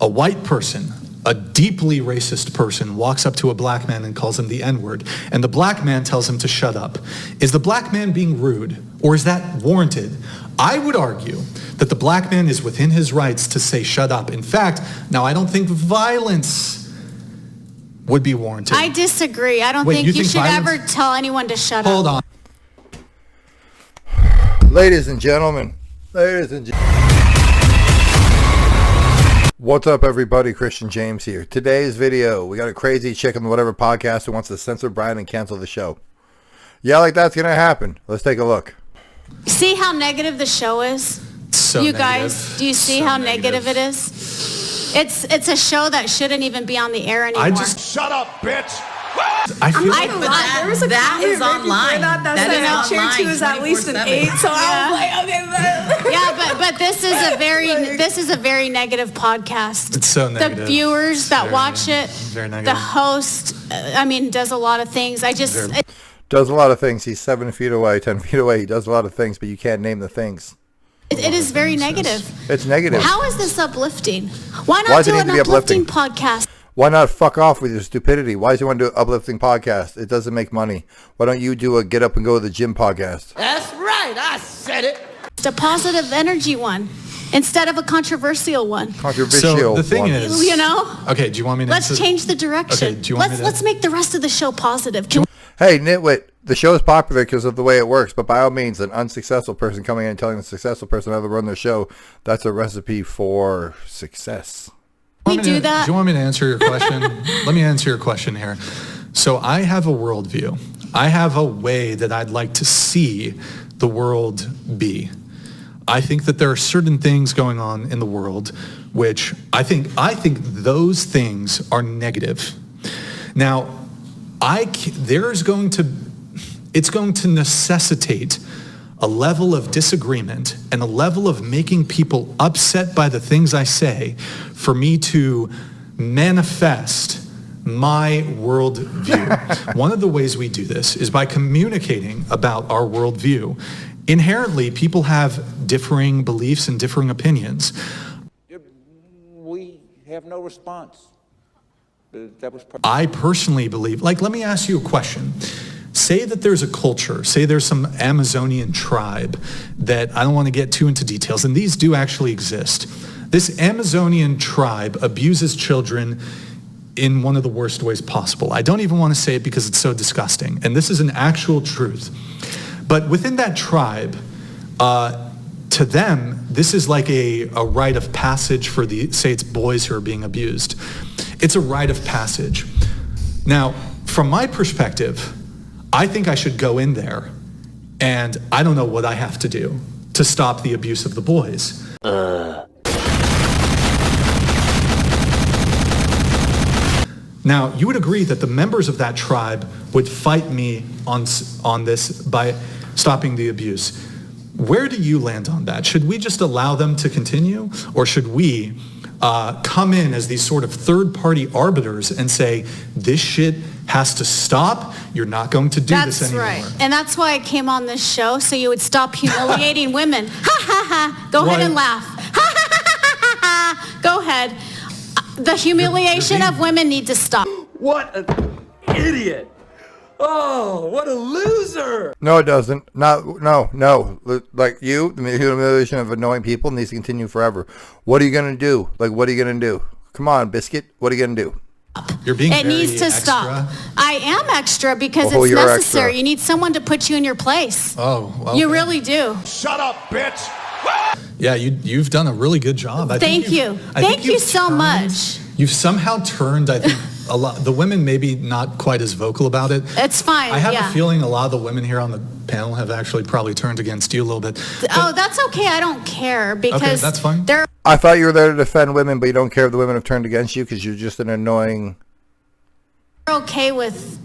a white person, a deeply racist person, walks up to a black man and calls him the N-word, and the black man tells him to shut up, is the black man being rude, or is that warranted? I would argue that the black man is within his rights to say shut up. In fact, now I don't think violence would be warranted. I disagree. I don't think you should ever tell anyone to shut up. Hold on. Ladies and gentlemen, what's up everybody? Christian James here. Today's video, we got a crazy chick on the Whatever podcast who wants to censor Brian and cancel the show. Yeah, like that's gonna happen. Let's take a look. See how negative the show is? So you negative. Guys, do you see how negative it is? It's a show that shouldn't even be on the air anymore. Shut up, bitch. I feel there was a that is online. That said chair 2 is at least an 8, so I was like, okay. Yeah, but this is a very negative podcast. It's so negative. The viewers that watch it, very negative. the host, does a lot of things. Does a lot of things. He's 7 feet away, 10 feet away. He does a lot of things, but you can't name the things. It is very negative. It's negative. How is this uplifting? Why not do an uplifting podcast? Why not fuck off with your stupidity? Why does you want to do an uplifting podcast? It doesn't make money. Why don't you do a get up and go to the gym podcast? That's right. I said it. It's a positive energy one instead of a controversial one. Controversial. So the thing one. is, Okay, do you want me to? Let's change the direction. Okay, do you want me to? Let's make the rest of the show positive. Hey, Nitwit, the show is popular because of the way it works, but by all means, an unsuccessful person coming in and telling a successful person how to run their show, that's a recipe for success. We do that? Do you want me to answer your question? Let me answer your question here. So I have a worldview. I have a way that I'd like to see the world be. I think that there are certain things going on in the world which I think those things are negative. Now, it's going to necessitate a level of disagreement and a level of making people upset by the things I say for me to manifest my worldview. One of the ways we do this is by communicating about our worldview. Inherently, people have differing beliefs and differing opinions. We have no response. I personally believe, let me ask you a question. Say that there's a culture, say there's some Amazonian tribe that I don't want to get too into details, and these do actually exist. This Amazonian tribe abuses children in one of the worst ways possible. I don't even want to say it because it's so disgusting, and this is an actual truth. But within that tribe, to them, this is like a rite of passage for say it's boys who are being abused. It's a rite of passage. Now, from my perspective, I think I should go in there, and I don't know what I have to do to stop the abuse of the boys. Now, you would agree that the members of that tribe would fight me on this by stopping the abuse. Where do you land on that? Should we just allow them to continue, or should we come in as these sort of third-party arbiters and say, this shit has to stop, you're not going to do this anymore? That's right. And that's why I came on this show, so you would stop humiliating women. Ha ha ha. Go ahead and laugh. Ha ha ha ha ha. Go ahead. The humiliation of women need to stop. What an idiot. Oh, what a loser. No, it doesn't. No. Like you, the humiliation of annoying people needs to continue forever. What are you going to do? What are you going to do? Come on, Biscuit. What are you going to do? You're being It needs to stop. I am extra because it's necessary. Extra. You need someone to put you in your place. Oh, okay. You really do. Shut up, bitch. Yeah, you've done a really good job. Thank you. Thank you so much. You've somehow turned, I think, a lot. The women maybe not quite as vocal about it. It's fine. I have a feeling a lot of the women here on the panel have actually probably turned against you a little bit. That's okay. I don't care because okay, that's fine. I thought you were there to defend women, but you don't care if the women have turned against you because you're just an annoying. They're okay with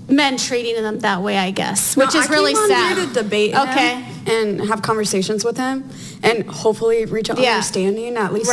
men treating them that way, I guess, which is really sad. I came on here to debate him and have conversations with him and hopefully reach an understanding, at least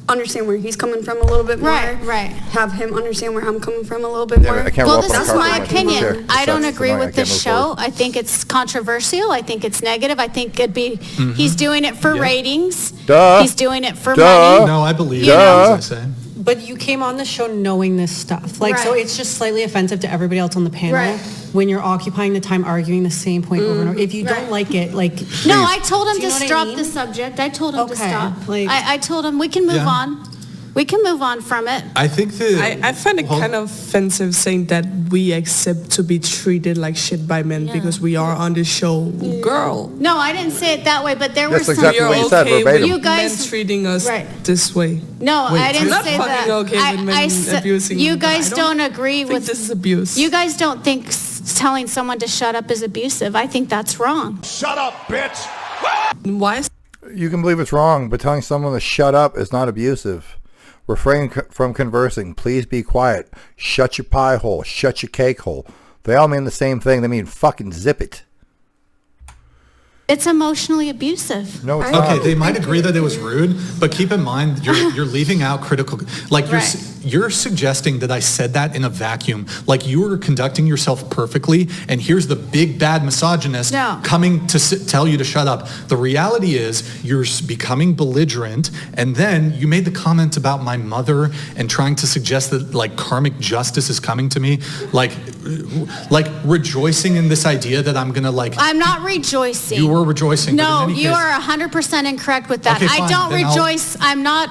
understand where he's coming from a little bit more. Right. Have him understand where I'm coming from a little bit more. Well, this is my opinion. I don't agree with this show. I think it's controversial. I think it's negative. I think it'd be, he's doing it for ratings. Duh. He's doing it for money. No, I believe it, as I say. But you came on the show knowing this stuff. Like, so it's just slightly offensive to everybody else on the panel when you're occupying the time arguing the same point over and over. If you don't like it, like... No, I told him to drop the subject. I told him to stop. Like, I told him we can move on. We can move on from it. I think that... I find it kind of offensive saying that we accept to be treated like shit by men because we are on the show. Girl. No, I didn't say it that way, but there were some... That's exactly what you said, verbatim. You guys... Men treating us this way. No, I didn't say that. Okay with men abusing you guys don't agree with... this is abuse. You guys don't think telling someone to shut up is abusive. I think that's wrong. Shut up, bitch! Why? You can believe it's wrong, but telling someone to shut up is not abusive. Refrain from conversing. Please be quiet. Shut your pie hole. Shut your cake hole. They all mean the same thing. They mean fucking zip it. It's emotionally abusive. No, it's not. Okay, they might agree that it was rude, but keep in mind you're leaving out critical. Like you're suggesting that I said that in a vacuum. Like you were conducting yourself perfectly, and here's the big bad misogynist coming to tell you to shut up. The reality is you're becoming belligerent, and then you made the comment about my mother and trying to suggest that like karmic justice is coming to me, like rejoicing in this idea that I'm gonna like. I'm not rejoicing. You were rejoicing. No, you are 100% incorrect with that. Okay, I don't rejoice. I'm not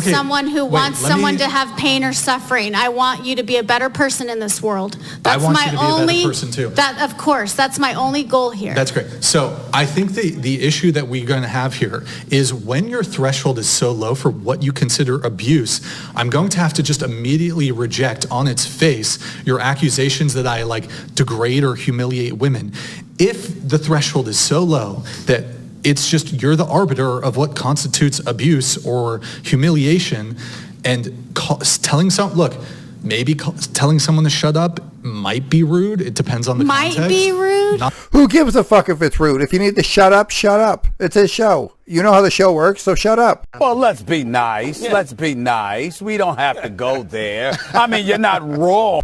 someone who wants someone to have pain or suffering. I want you to be a better person in this world. That's I want my you to be only, a better person too. That, of course, that's my only goal here. That's great. So I think the issue that we're going to have here is when your threshold is so low for what you consider abuse, I'm going to have to just immediately reject on its face your accusations that I like degrade or humiliate women. If the threshold is so low that it's just you're the arbiter of what constitutes abuse or humiliation, and telling telling someone to shut up might be rude. It depends on the context. Might be rude. Who gives a fuck if it's rude? If you need to shut up, shut up. It's his show. You know how the show works, so shut up. Well, let's be nice. Let's be nice. We don't have to go there. I mean, you're not wrong.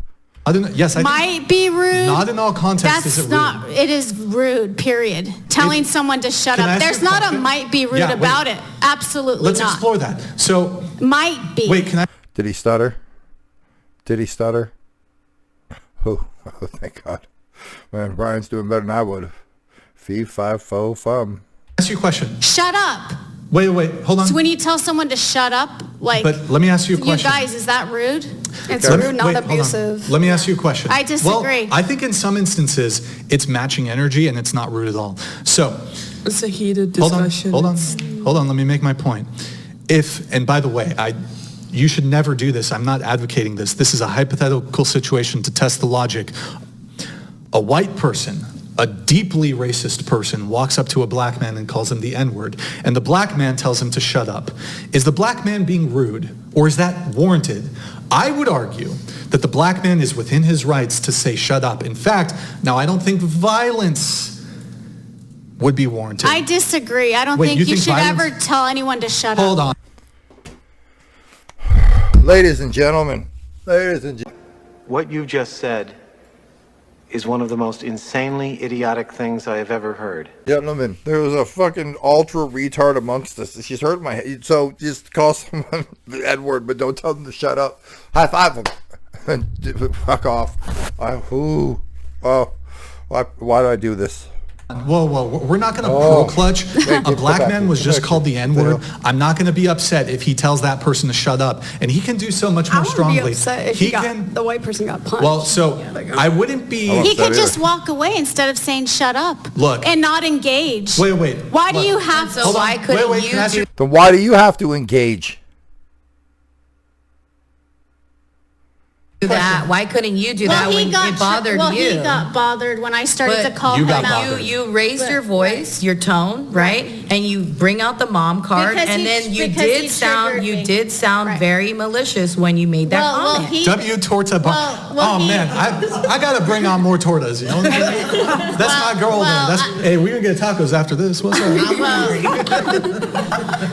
Yes, I might be rude. Not in all contexts is it rude. That's not, it is rude, period. Telling someone to shut up. There's not a might be rude about it. Absolutely Let's not. explore that. So. Might be. Wait, can I? Did he stutter? Did he stutter? Oh, thank God. Man, Brian's doing better than I would have. Fee, five, fo, fum. Ask you a question. Shut up. Wait, hold on. So when you tell someone to shut up, like. But let me ask you a question. You guys, is that rude? It's rude, not abusive. Let me ask you a question. I disagree. Well, I think in some instances it's matching energy and it's not rude at all. So. It's a heated discussion. Hold on. Let me make my point. And by the way, you should never do this. I'm not advocating this. This is a hypothetical situation to test the logic. A white person, a deeply racist person, walks up to a black man and calls him the N-word, and the black man tells him to shut up. Is the black man being rude, or is that warranted? I would argue that the black man is within his rights to say shut up. In fact, now I don't think violence would be warranted. I disagree. I don't think you should ever tell anyone to shut up. Hold on. Ladies and gentlemen, what you just said is one of the most insanely idiotic things I have ever heard. Gentlemen, there was a fucking ultra retard amongst us. She's hurt my head. So just call someone the N-word, but don't tell them to shut up. High five them. And fuck off. Why do I do this? Whoa, we're not going to pearl clutch. A black man was just called the N-word. I'm not going to be upset if he tells that person to shut up. And he can do so much more strongly. I would be upset if the white person got punched. Well, so I wouldn't be... He could just walk away instead of saying shut up. Look. And not engage. Wait. Why do you have to... So why couldn't you do... Then why do you have to engage? That? Why couldn't you do that when it bothered you? He got bothered when I started to call him out. You raised your voice, your tone, right? And you bring out the mom card, and then you did sound very malicious when when that comment. W torta bomb. Man, I gotta bring on more tortas. You know, that's my girl. Hey, we're gonna get tacos after this. What's up?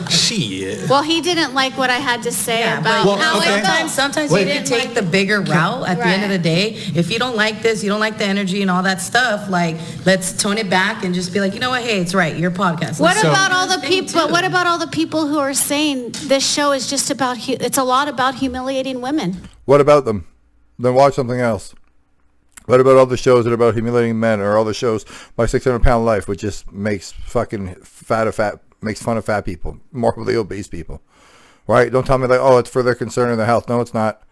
Shit. Well, he didn't like what I had to say about how sometimes you didn't take the bigger their route. At the end of the day, if you don't like this, you don't like the energy and all that stuff, like, let's tone it back and just be like, you know what, hey, it's right, your podcast. What about all the people? What about all the people who are saying this show is just about? It's a lot about humiliating women. What about them? Then watch something else. What about all the shows that are about humiliating men, or all the shows My 600-Pound Life, which just makes fucking makes fun of fat people, morbidly obese people, right? Don't tell me like, oh, it's for their concern in their health. No, it's not,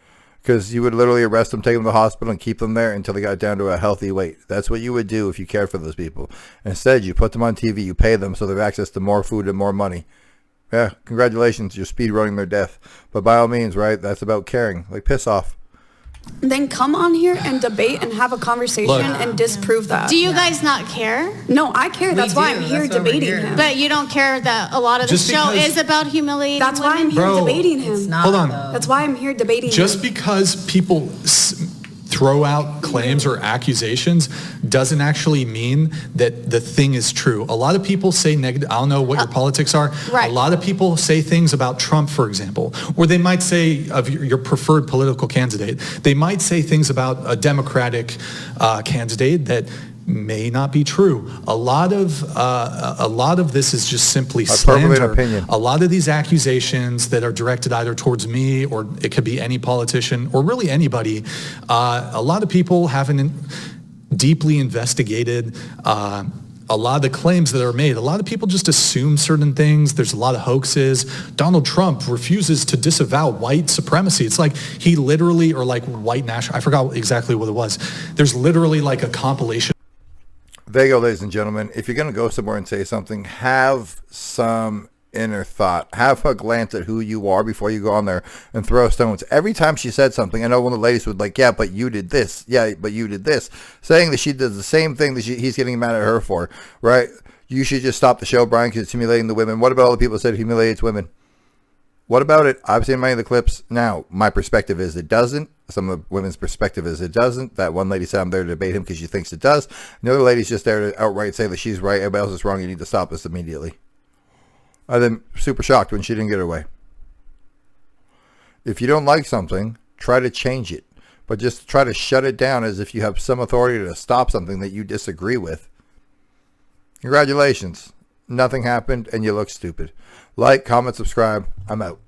because you would literally arrest them, take them to the hospital, and keep them there until they got down to a healthy weight. That's what you would do if you cared for those people. Instead, you put them on TV, you pay them so they have access to more food and more money. Yeah, congratulations, you're speed running their death. But by all means, right, that's about caring. Like, piss off. Then come on here and debate and have a conversation and disprove that. Do you guys not care? No, I care. That's why I'm here debating him. But you don't care that a lot of the show is about humiliating That's why I'm women? here debating him. It's not, Hold on. That's why I'm here debating Just him. because people throw out claims or accusations doesn't actually mean that the thing is true. A lot of people say negative, I don't know what your politics are. Right. A lot of people say things about Trump, for example, or they might say of your preferred political candidate. They might say things about a Democratic candidate that may not be true. A lot of this is just simply slander. Opinion. A lot of these accusations that are directed either towards me, or it could be any politician, or really anybody. A lot of people haven't deeply investigated a lot of the claims that are made. A lot of people just assume certain things. There's a lot of hoaxes. Donald Trump refuses to disavow white supremacy. It's like he literally, or like white national, I forgot exactly what it was. There's literally like a compilation. There you go, ladies and gentlemen. If you're going to go somewhere and say something, have some inner thought. Have a glance at who you are before you go on there and throw stones. Every time she said something, I know one of the ladies would like, yeah, but you did this. Yeah, but you did this. Saying that she does the same thing that he's getting mad at her for, right? You should just stop the show, Brian, because it's humiliating the women. What about all the people that said it humiliates women? What about it? I've seen many of the clips. Now, my perspective is it doesn't. Some of the women's perspective is it doesn't. That one lady said I'm there to debate him because she thinks it does. And the other lady's just there to outright say that she's right, everybody else is wrong, you need to stop this immediately. I'm then super shocked when she didn't get her way. If you don't like something, try to change it. But just try to shut it down as if you have some authority to stop something that you disagree with. Congratulations. Nothing happened and you look stupid. Like, comment, subscribe. I'm out.